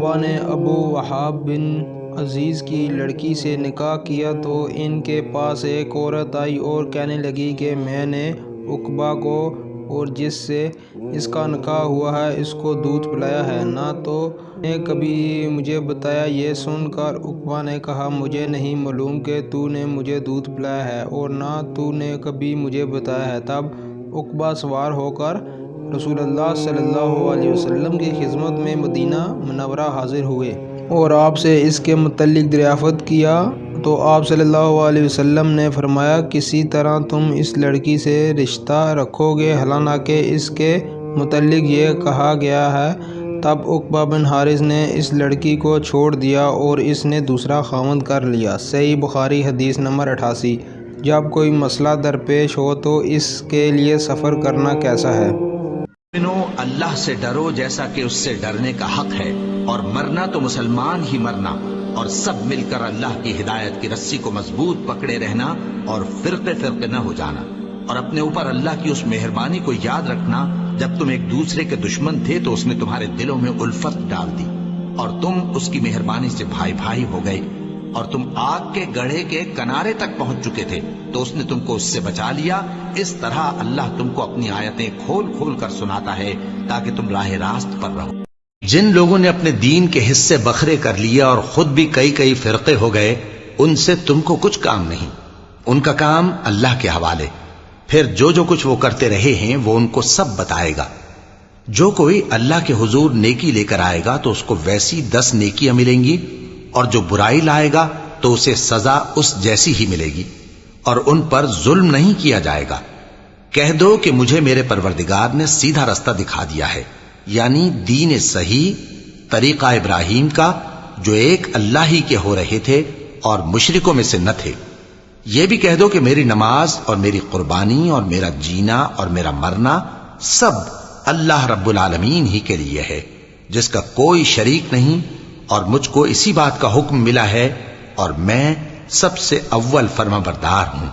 عقبہ نے ابو وہاب بن عزیز کی لڑکی سے نکاح کیا تو ان کے پاس ایک عورت آئی اور کہنے لگی کہ میں نے عقبہ کو اور جس سے اس کا نکاح ہوا ہے اس کو دودھ پلایا ہے، نہ تو نے کبھی مجھے بتایا۔ یہ سن کر عقبہ نے کہا مجھے نہیں معلوم کہ تو نے مجھے دودھ پلایا ہے اور نہ تو نے کبھی مجھے بتایا ہے۔ تب عقبہ سوار ہو کر رسول اللہ صلی اللہ علیہ وسلم کی خدمت میں مدینہ منورہ حاضر ہوئے اور آپ سے اس کے متعلق دریافت کیا تو آپ صلی اللہ علیہ وسلم نے فرمایا کسی طرح تم اس لڑکی سے رشتہ رکھو گے، حالانکہ اس کے متعلق یہ کہا گیا ہے۔ تب عقبہ بن حارث نے اس لڑکی کو چھوڑ دیا اور اس نے دوسرا خاوند کر لیا۔ صحیح بخاری حدیث نمبر 88۔ جب کوئی مسئلہ درپیش ہو تو اس کے لیے سفر کرنا کیسا ہے؟ اللہ سے ڈرو جیسا کہ اس سے ڈرنے کا حق ہے، اور مرنا تو مسلمان ہی مرنا، اور سب مل کر اللہ کی ہدایت کی رسی کو مضبوط پکڑے رہنا اور فرقے فرقے نہ ہو جانا، اور اپنے اوپر اللہ کی اس مہربانی کو یاد رکھنا جب تم ایک دوسرے کے دشمن تھے تو اس نے تمہارے دلوں میں الفت ڈال دی اور تم اس کی مہربانی سے بھائی بھائی ہو گئے، اور تم آگ کے گڑھے کے کنارے تک پہنچ چکے تھے تو اس نے تم کو اس سے بچا لیا۔ اس طرح اللہ تم کو اپنی آیتیں کھول کھول کر سناتا ہے تاکہ تم راہ راست پر رہو۔ جن لوگوں نے اپنے دین کے حصے بکھرے کر لیا اور خود بھی کئی فرقے ہو گئے، ان سے تم کو کچھ کام نہیں، ان کا کام اللہ کے حوالے۔ پھر جو کچھ وہ کرتے رہے ہیں وہ ان کو سب بتائے گا۔ جو کوئی اللہ کے حضور نیکی لے کر آئے گا تو اس کو ویسی 10 نیکیاں ملیں گی، اور جو برائی لائے گا تو اسے سزا اس جیسی ہی ملے گی، اور ان پر ظلم نہیں کیا جائے گا۔ کہہ دو کہ مجھے میرے پروردگار نے سیدھا رستہ دکھا دیا ہے، یعنی دین صحیح، طریقہ ابراہیم کا، جو ایک اللہ ہی کے ہو رہے تھے اور مشرکوں میں سے نہ تھے۔ یہ بھی کہہ دو کہ میری نماز اور میری قربانی اور میرا جینا اور میرا مرنا سب اللہ رب العالمین ہی کے لیے ہے، جس کا کوئی شریک نہیں، اور مجھ کو اسی بات کا حکم ملا ہے، اور میں سب سے اول فرما بردار ہوں۔